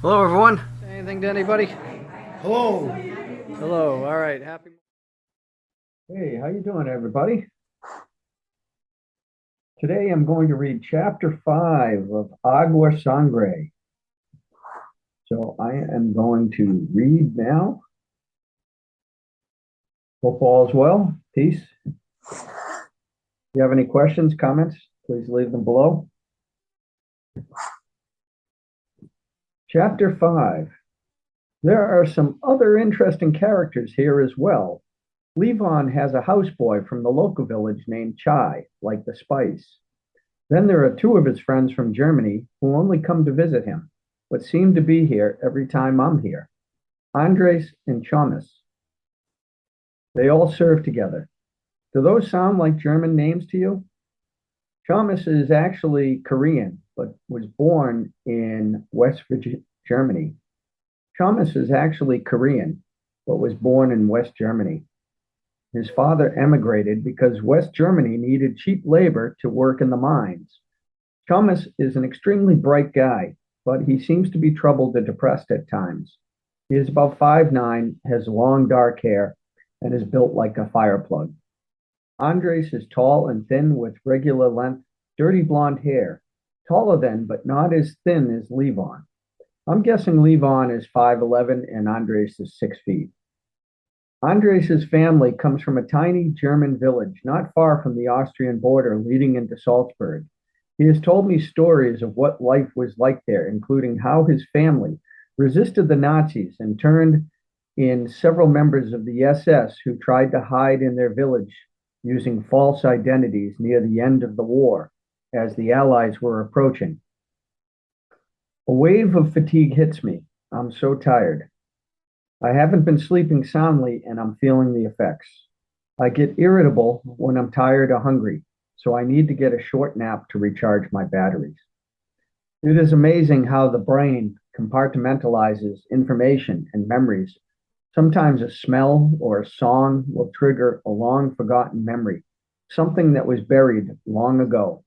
Hello, everyone. Say anything to anybody? Hello. Hello. All right. Happy. Hey, how you doing, everybody? Today I'm going to read chapter 5 of Agua Sangre. So I am going to read now. Hope all is well. Peace. If you have any questions, comments, please leave them below. Chapter 5. There are some other interesting characters here as well. Levon has a houseboy from the local village named Chai, like the spice. Then there are two of his friends from Germany who only come to visit him, but seem to be here every time I'm here. Andres and Thomas. They all serve together. Do those sound like German names to you? Thomas is actually Korean, but was born in West Germany. Thomas is actually Korean, but was born in West Germany. His father emigrated because West Germany needed cheap labor to work in the mines. Thomas is an extremely bright guy, but he seems to be troubled and depressed at times. He is about 5'9", has long dark hair, and is built like a fire plug. Andres is tall and thin with regular length, dirty blonde hair, taller than but not as thin as Levon. I'm guessing Levon is 5'11" and Andres is 6 feet. Andres' family comes from a tiny German village not far from the Austrian border leading into Salzburg. He has told me stories of what life was like there, including how his family resisted the Nazis and turned in several members of the SS who tried to hide in their village using false identities near the end of the war as the Allies were approaching. A wave of fatigue hits me. I'm so tired. I haven't been sleeping soundly and I'm feeling the effects. I get irritable when I'm tired or hungry, so I need to get a short nap to recharge my batteries. It is amazing how the brain compartmentalizes information and memories. Sometimes a smell or a song will trigger a long forgotten memory, something that was buried long ago.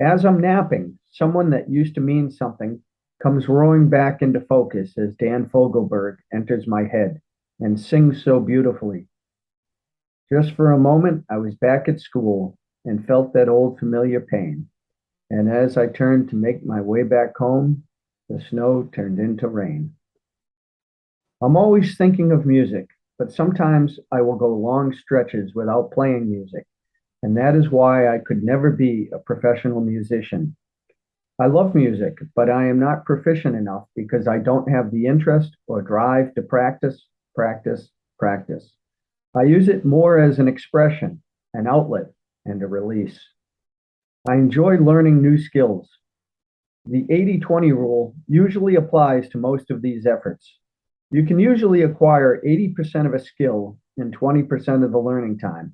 As I'm napping, someone that used to mean something comes roaring back into focus as Dan Fogelberg enters my head and sings so beautifully. Just for a moment, I was back at school and felt that old familiar pain. And as I turned to make my way back home, the snow turned into rain. I'm always thinking of music, but sometimes I will go long stretches without playing music, and that is why I could never be a professional musician. I love music, but I am not proficient enough because I don't have the interest or drive to practice, practice, practice. I use it more as an expression, an outlet, and a release. I enjoy learning new skills. The 80-20 rule usually applies to most of these efforts. You can usually acquire 80% of a skill in 20% of the learning time,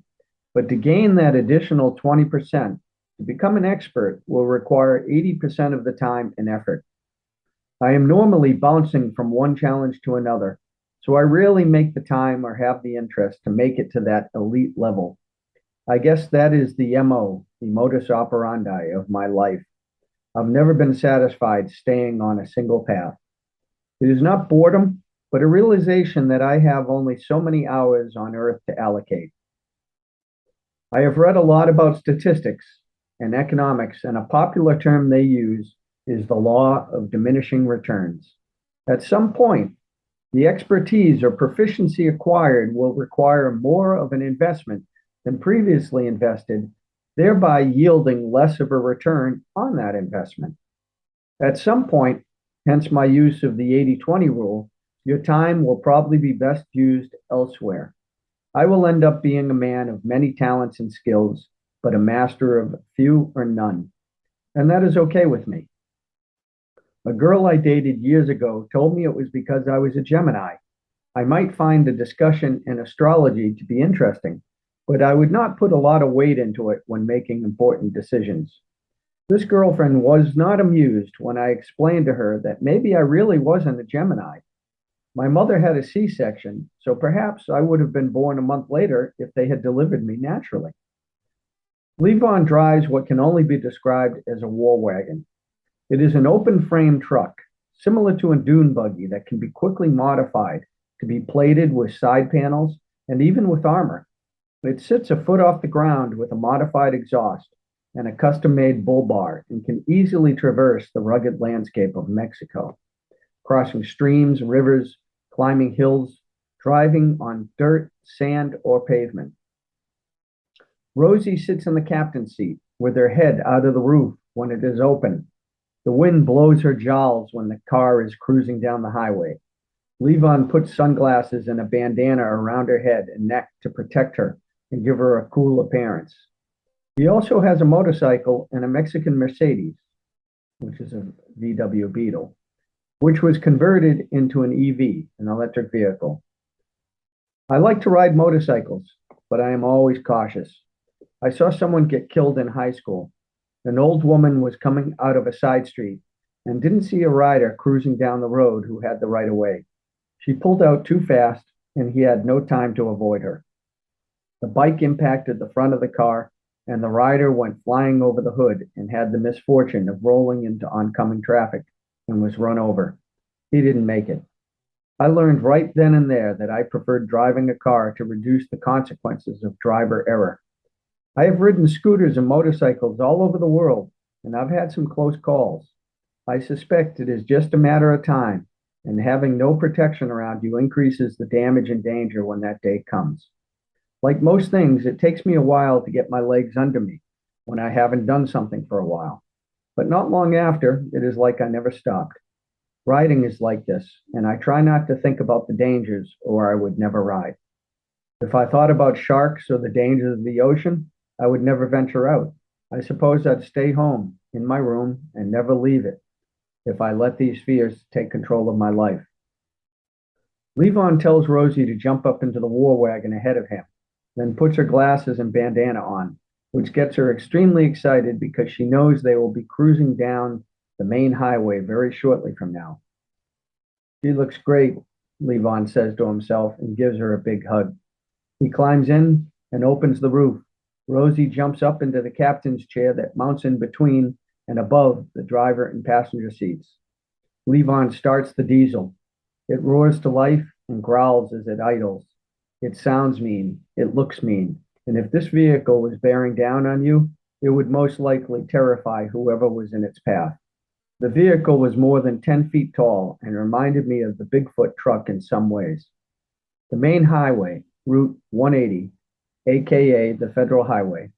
but to gain that additional 20%, to become an expert will require 80% of the time and effort. I am normally bouncing from one challenge to another, so I rarely make the time or have the interest to make it to that elite level. I guess that is the MO, the modus operandi of my life. I've never been satisfied staying on a single path. It is not boredom, but a realization that I have only so many hours on earth to allocate. I have read a lot about statistics and economics, and a popular term they use is the law of diminishing returns. At some point, the expertise or proficiency acquired will require more of an investment than previously invested, thereby yielding less of a return on that investment. At some point, hence my use of the 80-20 rule, your time will probably be best used elsewhere. I will end up being a man of many talents and skills, but a master of few or none. And that is okay with me. A girl I dated years ago told me it was because I was a Gemini. I might find the discussion in astrology to be interesting, but I would not put a lot of weight into it when making important decisions. This girlfriend was not amused when I explained to her that maybe I really wasn't a Gemini. My mother had a C-section, so perhaps I would have been born a month later if they had delivered me naturally. Levon drives what can only be described as a war wagon. It is an open frame truck, similar to a dune buggy that can be quickly modified to be plated with side panels and even with armor. It sits a foot off the ground with a modified exhaust and a custom-made bull bar and can easily traverse the rugged landscape of Mexico, crossing streams, rivers, climbing hills, driving on dirt, sand, or pavement. Rosie sits in the captain's seat with her head out of the roof when it is open. The wind blows her jowls when the car is cruising down the highway. Levon puts sunglasses and a bandana around her head and neck to protect her and give her a cool appearance. He also has a motorcycle and a Mexican Mercedes, which is a VW Beetle, which was converted into an EV, an electric vehicle. I like to ride motorcycles, but I am always cautious. I saw someone get killed in high school. An old woman was coming out of a side street and didn't see a rider cruising down the road who had the right of way. She pulled out too fast, and he had no time to avoid her. The bike impacted the front of the car, and the rider went flying over the hood and had the misfortune of rolling into oncoming traffic and was run over. He didn't make it. I learned right then and there that I preferred driving a car to reduce the consequences of driver error. I have ridden scooters and motorcycles all over the world, and I've had some close calls. I suspect it is just a matter of time, and having no protection around you increases the damage and danger when that day comes. Like most things, it takes me a while to get my legs under me when I haven't done something for a while. But not long after, it is like I never stopped. Riding is like this, and I try not to think about the dangers or I would never ride. If I thought about sharks or the dangers of the ocean, I would never venture out. I suppose I'd stay home in my room and never leave it if I let these fears take control of my life. Levon tells Rosie to jump up into the war wagon ahead of him, then puts her glasses and bandana on, which gets her extremely excited because she knows they will be cruising down the main highway very shortly from now. She looks great, Levon says to himself and gives her a big hug. He climbs in and opens the roof. Rosie jumps up into the captain's chair that mounts in between and above the driver and passenger seats. Levon starts the diesel. It roars to life and growls as it idles. It sounds mean, it looks mean, and if this vehicle was bearing down on you, it would most likely terrify whoever was in its path. The vehicle was more than 10 feet tall and reminded me of the Bigfoot truck in some ways. The main highway, Route 180, aka the Federal Highway,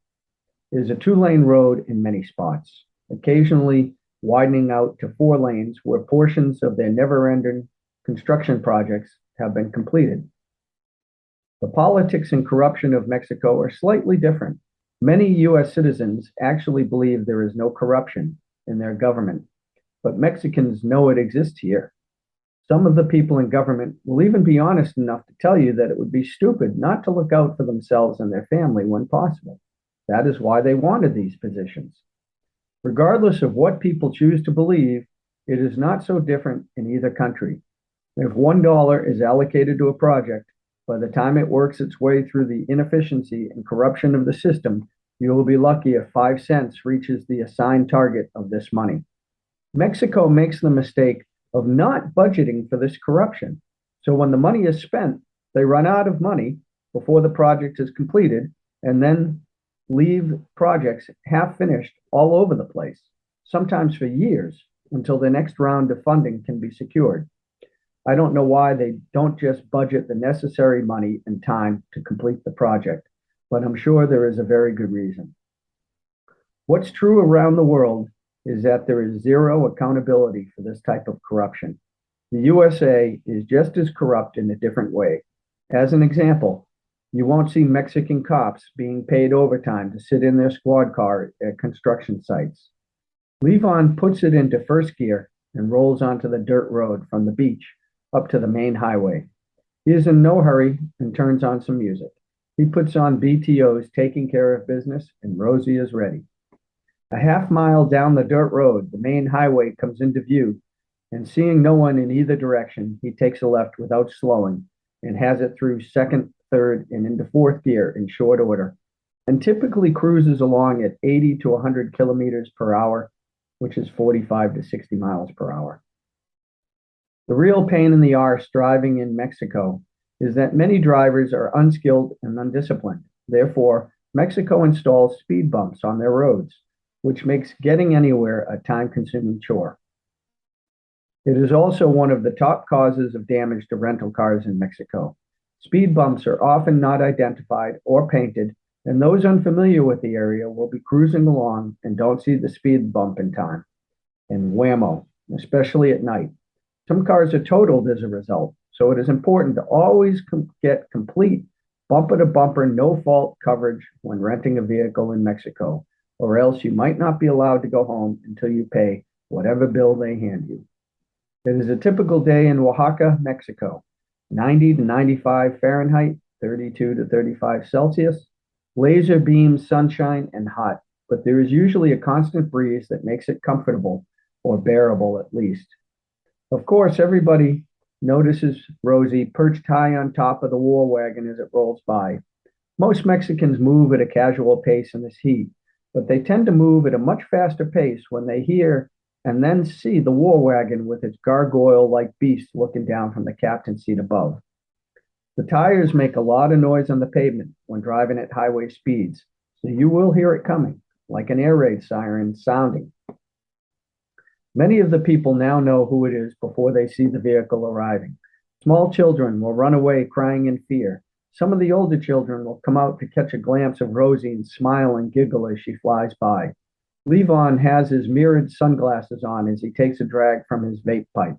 is a two-lane road in many spots, occasionally widening out to 4 lanes where portions of their never-ending construction projects have been completed. The politics and corruption of Mexico are slightly different. Many U.S. citizens actually believe there is no corruption in their government, but Mexicans know it exists here. Some of the people in government will even be honest enough to tell you that it would be stupid not to look out for themselves and their family when possible. That is why they wanted these positions. Regardless of what people choose to believe, it is not so different in either country. If $1 is allocated to a project, by the time it works its way through the inefficiency and corruption of the system, you will be lucky if 5 cents reaches the assigned target of this money. Mexico makes the mistake of not budgeting for this corruption. So when the money is spent, they run out of money before the project is completed and then leave projects half finished all over the place, sometimes for years until the next round of funding can be secured. I don't know why they don't just budget the necessary money and time to complete the project, but I'm sure there is a very good reason. What's true around the world is that there is zero accountability for this type of corruption. The USA is just as corrupt in a different way. As an example, you won't see Mexican cops being paid overtime to sit in their squad car at construction sites. Levon puts it into first gear and rolls onto the dirt road from the beach up to the main highway. He is in no hurry and turns on some music. He puts on BTO's Taking Care of Business, and Rosie is ready. A half mile down the dirt road, the main highway comes into view, and seeing no one in either direction, he takes a left without slowing and has it through second, third, and into fourth gear in short order, and typically cruises along at 80 to 100 kilometers per hour, which is 45 to 60 miles per hour. The real pain in the arse driving in Mexico is that many drivers are unskilled and undisciplined. Therefore, Mexico installs speed bumps on their roads, which makes getting anywhere a time-consuming chore. It is also one of the top causes of damage to rental cars in Mexico. Speed bumps are often not identified or painted, and those unfamiliar with the area will be cruising along and don't see the speed bump in time. And whammo, especially at night. Some cars are totaled as a result, so it is important to always get complete bumper-to-bumper, no-fault coverage when renting a vehicle in Mexico, or else you might not be allowed to go home until you pay whatever bill they hand you. It is a typical day in Oaxaca, Mexico. 90 to 95 Fahrenheit, 32 to 35 Celsius, laser beam sunshine and hot, but there is usually a constant breeze that makes it comfortable or bearable at least. Of course, everybody notices Rosie perched high on top of the war wagon as it rolls by. Most Mexicans move at a casual pace in this heat, but they tend to move at a much faster pace when they hear and then see the war wagon with its gargoyle-like beast looking down from the captain's seat above. The tires make a lot of noise on the pavement when driving at highway speeds, so you will hear it coming, like an air raid siren sounding. Many of the people now know who it is before they see the vehicle arriving. Small children will run away crying in fear. Some of the older children will come out to catch a glimpse of Rosie and smile and giggle as she flies by. Levon has his mirrored sunglasses on as he takes a drag from his vape pipe,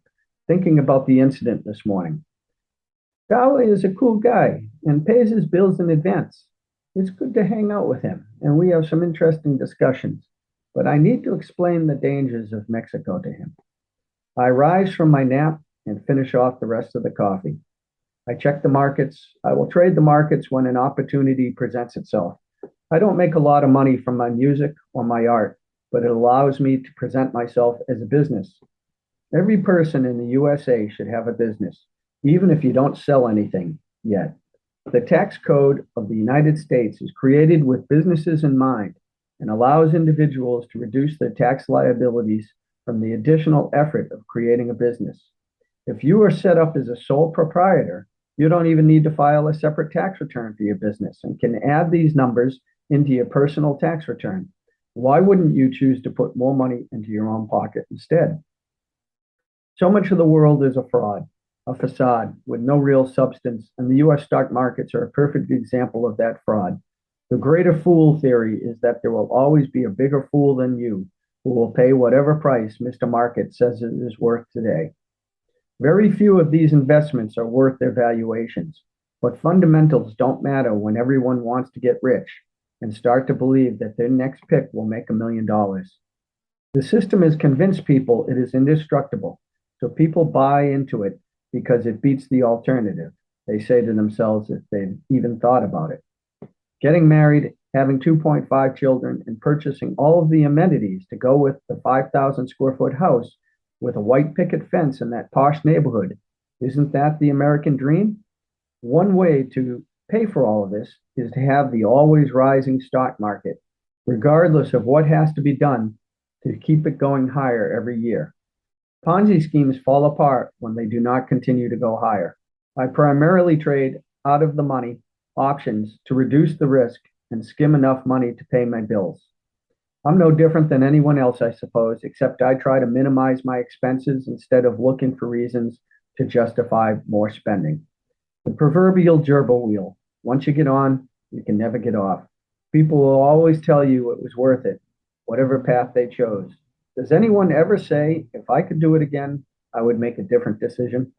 thinking about the incident this morning. Dolly is a cool guy and pays his bills in advance. It's good to hang out with him, and we have some interesting discussions, but I need to explain the dangers of Mexico to him. I rise from my nap and finish off the rest of the coffee. I check the markets. I will trade the markets when an opportunity presents itself. I don't make a lot of money from my music or my art, but it allows me to present myself as a business. Every person in the USA should have a business, even if you don't sell anything yet. The tax code of the United States is created with businesses in mind and allows individuals to reduce their tax liabilities from the additional effort of creating a business. If you are set up as a sole proprietor, you don't even need to file a separate tax return for your business and can add these numbers into your personal tax return. Why wouldn't you choose to put more money into your own pocket instead? So much of the world is a fraud, a facade with no real substance, and the US stock markets are a perfect example of that fraud. The greater fool theory is that there will always be a bigger fool than you who will pay whatever price Mr. Market says it is worth today. Very few of these investments are worth their valuations, but fundamentals don't matter when everyone wants to get rich and start to believe that their next pick will make $1 million. The system has convinced people it is indestructible, so people buy into it because it beats the alternative, they say to themselves if they've even thought about it. Getting married, having 2.5 children, and purchasing all of the amenities to go with the 5,000 square foot house with a white picket fence in that posh neighborhood, isn't that the American dream? One way to pay for all of this is to have the always rising stock market, regardless of what has to be done to keep it going higher every year. Ponzi schemes fall apart when they do not continue to go higher. I primarily trade out of the money options to reduce the risk and skim enough money to pay my bills. I'm no different than anyone else, I suppose, except I try to minimize my expenses instead of looking for reasons to justify more spending. The proverbial gerbil wheel. Once you get on, you can never get off. People will always tell you it was worth it, whatever path they chose. Does anyone ever say, if I could do it again, I would make a different decision?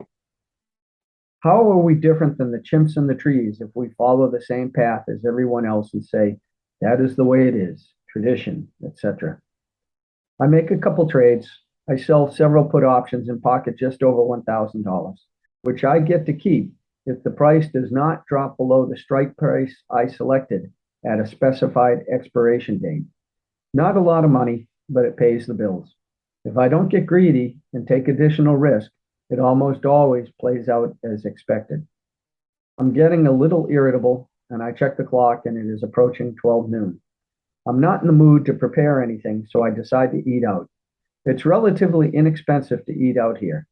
How are we different than the chimps in the trees if we follow the same path as everyone else and say, that is the way it is, tradition, etc.? I make a couple trades. I sell several put options and pocket just over $1,000, which I get to keep if the price does not drop below the strike price I selected at a specified expiration date. Not a lot of money, but it pays the bills. If I don't get greedy and take additional risk, it almost always plays out as expected. I'm getting a little irritable, and I check the clock and it is approaching 12 noon. I'm not in the mood to prepare anything, so I decide to eat out. It's relatively inexpensive to eat out here.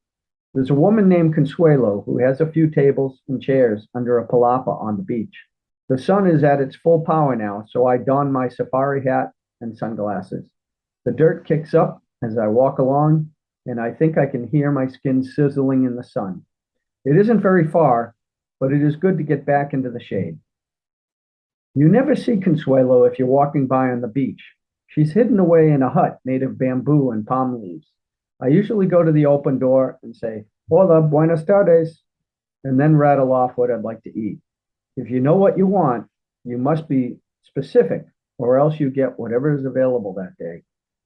There's a woman named Consuelo who has a few tables and chairs under a palapa on the beach. The sun is at its full power now, so I don my safari hat and sunglasses. The dirt kicks up as I walk along, and I think I can hear my skin sizzling in the sun. It isn't very far, but it is good to get back into the shade. You never see Consuelo if you're walking by on the beach. She's hidden away in a hut made of bamboo and palm leaves. I usually go to the open door and say, "Hola, buenas tardes," and then rattle off what I'd like to eat. If you know what you want, you must be specific, or else you get whatever is available that day.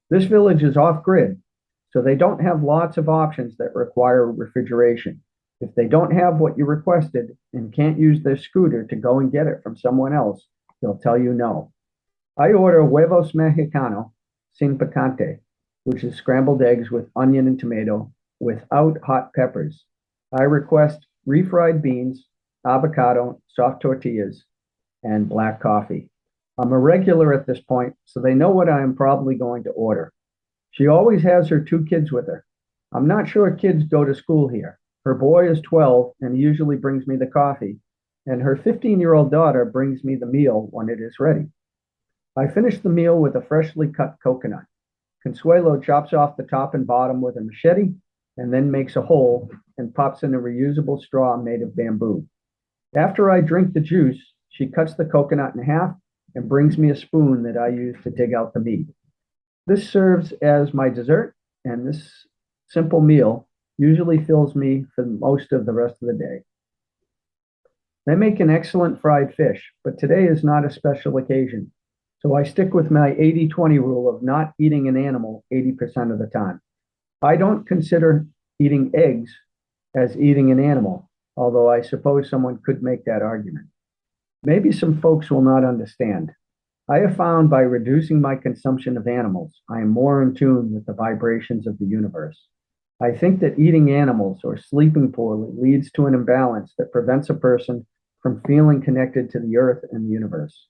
This village is off-grid, so they don't have lots of options that require refrigeration. If they don't have what you requested and can't use their scooter to go and get it from someone else, they'll tell you no. I order huevos mexicano sin picante, which is scrambled eggs with onion and tomato without hot peppers. I request refried beans, avocado, soft tortillas, and black coffee. I'm a regular at this point, so they know what I am probably going to order. She always has her 2 kids with her. I'm not sure kids go to school here. Her boy is 12 and he usually brings me the coffee, and her 15-year-old daughter brings me the meal when it is ready. I finish the meal with a freshly cut coconut. Consuelo chops off the top and bottom with a machete and then makes a hole and pops in a reusable straw made of bamboo. After I drink the juice, she cuts the coconut in half and brings me a spoon that I use to dig out the meat. This serves as my dessert, and this simple meal usually fills me for most of the rest of the day. They make an excellent fried fish, but today is not a special occasion, so I stick with my 80-20 rule of not eating an animal 80% of the time. I don't consider eating eggs as eating an animal, although I suppose someone could make that argument. Maybe some folks will not understand. I have found by reducing my consumption of animals, I am more in tune with the vibrations of the universe. I think that eating animals or sleeping poorly leads to an imbalance that prevents a person from feeling connected to the earth and the universe.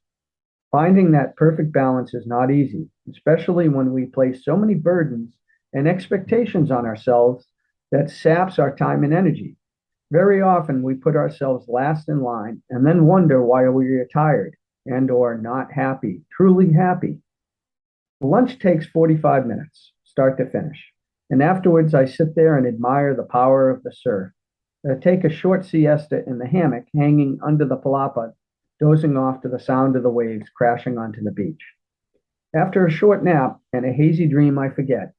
Finding that perfect balance is not easy, especially when we place so many burdens and expectations on ourselves that saps our time and energy. Very often we put ourselves last in line and then wonder why we are tired and or not happy, truly happy. Lunch takes 45 minutes, start to finish. And afterwards I sit there and admire the power of the surf. I take a short siesta in the hammock hanging under the palapa, dozing off to the sound of the waves crashing onto the beach. After a short nap and a hazy dream I forget,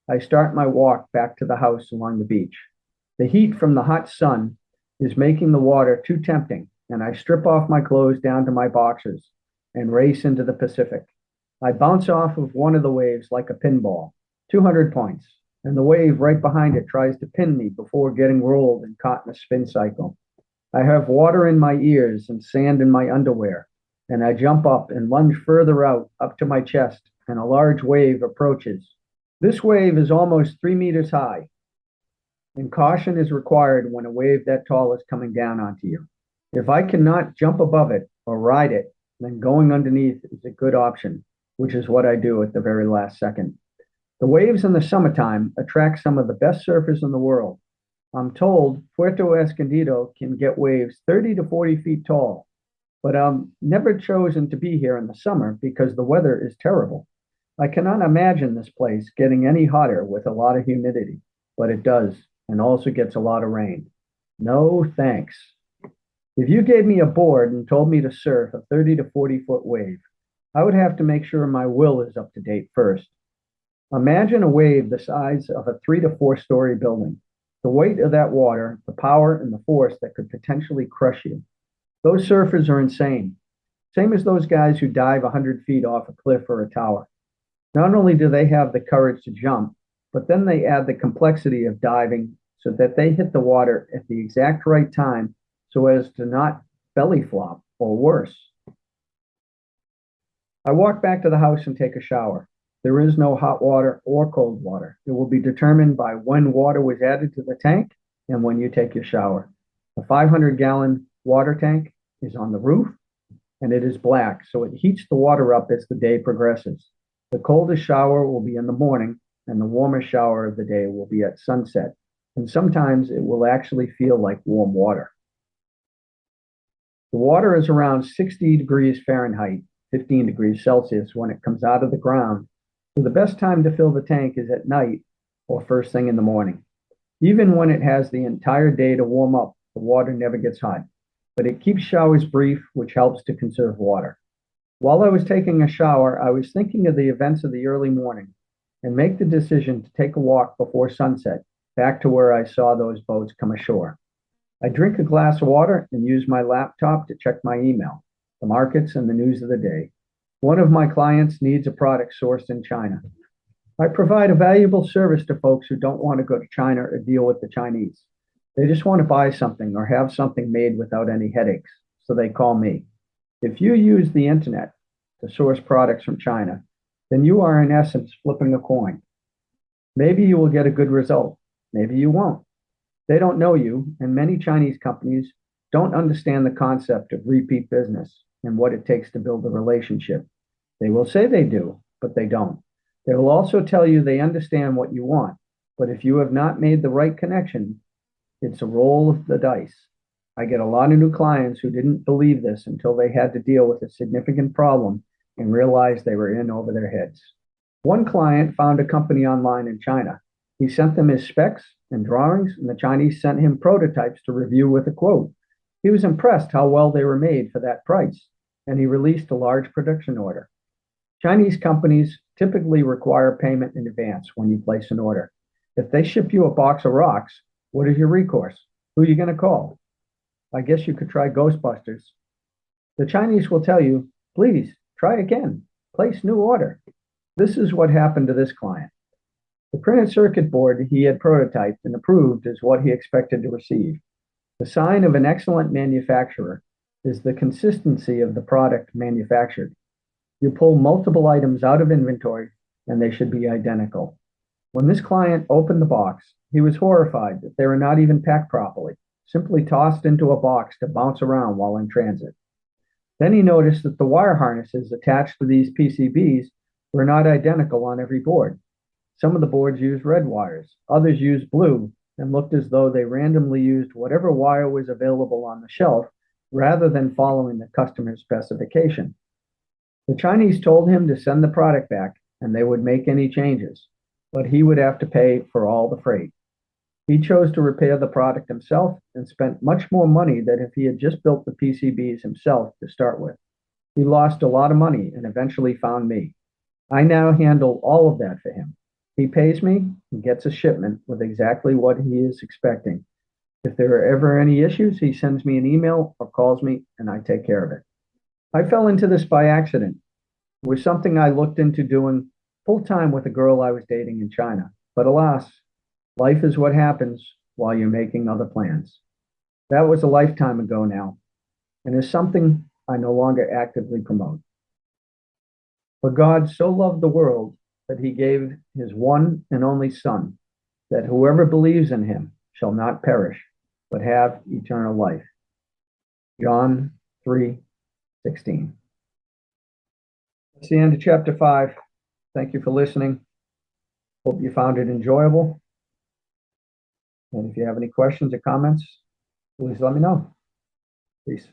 I start my walk back to the house along the beach. The heat from the hot sun is making the water too tempting, and I strip off my clothes down to my boxers and race into the Pacific. I bounce off of one of the waves like a pinball, 200 points, and the wave right behind it tries to pin me before getting rolled and caught in a spin cycle. I have water in my ears and sand in my underwear, and I jump up and lunge further out up to my chest, and a large wave approaches. This wave is almost 3 meters high, and caution is required when a wave that tall is coming down onto you. If I cannot jump above it or ride it, then going underneath is a good option, which is what I do at the very last second. The waves in the summertime attract some of the best surfers in the world. I'm told Puerto Escondido can get waves 30 to 40 feet tall, but I'm never chosen to be here in the summer because the weather is terrible. I cannot imagine this place getting any hotter with a lot of humidity, but it does, and also gets a lot of rain. No thanks. If you gave me a board and told me to surf a 30 to 40 foot wave, I would have to make sure my will is up to date first. Imagine a wave the size of a 3 to 4 story building. The weight of that water, the power and the force that could potentially crush you. Those surfers are insane. Same as those guys who dive 100 feet off a cliff or a tower. Not only do they have the courage to jump, but then they add the complexity of diving so that they hit the water at the exact right time so as to not belly flop or worse. I walk back to the house and take a shower. There is no hot water or cold water. It will be determined by when water was added to the tank and when you take your shower. A 500-gallon water tank is on the roof and it is black, so it heats the water up as the day progresses. The coldest shower will be in the morning and the warmest shower of the day will be at sunset. and sometimes it will actually feel like warm water. The water is around 60 degrees Fahrenheit, 15 degrees Celsius when it comes out of the ground, so the best time to fill the tank is at night or first thing in the morning. Even when it has the entire day to warm up, the water never gets hot, but it keeps showers brief, which helps to conserve water. While I was taking a shower, I was thinking of the events of the early morning and make the decision to take a walk before sunset back to where I saw those boats come ashore. I drink a glass of water and use my laptop to check my email, the markets, and the news of the day. One of my clients needs a product sourced in China. I provide a valuable service to folks who don't want to go to China or deal with the Chinese. They just want to buy something or have something made without any headaches, so they call me. If you use the internet to source products from China, then you are in essence flipping a coin. Maybe you will get a good result. Maybe you won't. They don't know you, and many Chinese companies don't understand the concept of repeat business and what it takes to build a relationship. They will say they do, but they don't. They will also tell you they understand what you want, but if you have not made the right connection, it's a roll of the dice. I get a lot of new clients who didn't believe this until they had to deal with a significant problem and realized they were in over their heads. One client found a company online in China. He sent them his specs and drawings, and the Chinese sent him prototypes to review with a quote. He was impressed how well they were made for that price, and he released a large production order. Chinese companies typically require payment in advance when you place an order. If they ship you a box of rocks, what is your recourse? Who are you going to call? I guess you could try Ghostbusters. The Chinese will tell you, please try again, place new order. This is what happened to this client. The printed circuit board he had prototyped and approved is what he expected to receive. The sign of an excellent manufacturer is the consistency of the product manufactured. You pull multiple items out of inventory and they should be identical. When this client opened the box, he was horrified that they were not even packed properly, simply tossed into a box to bounce around while in transit. Then he noticed that the wire harnesses attached to these PCBs were not identical on every board. Some of the boards used red wires, others used blue, and looked as though they randomly used whatever wire was available on the shelf rather than following the customer's specification. The Chinese told him to send the product back and they would make any changes, but he would have to pay for all the freight. He chose to repair the product himself and spent much more money than if he had just built the PCBs himself to start with. He lost a lot of money and eventually found me. I now handle all of that for him. He pays me and gets a shipment with exactly what he is expecting. If there are ever any issues, he sends me an email or calls me and I take care of it. I fell into this by accident. It was something I looked into doing full time with a girl I was dating in China. But alas, life is what happens while you're making other plans. That was a lifetime ago now, and is something I no longer actively promote. For God so loved the world that he gave his one and only Son, that whoever believes in him shall not perish, but have eternal life. John 3:16. That's the end of chapter 5. Thank you for listening. Hope you found it enjoyable. And if you have any questions or comments, please let me know. Peace.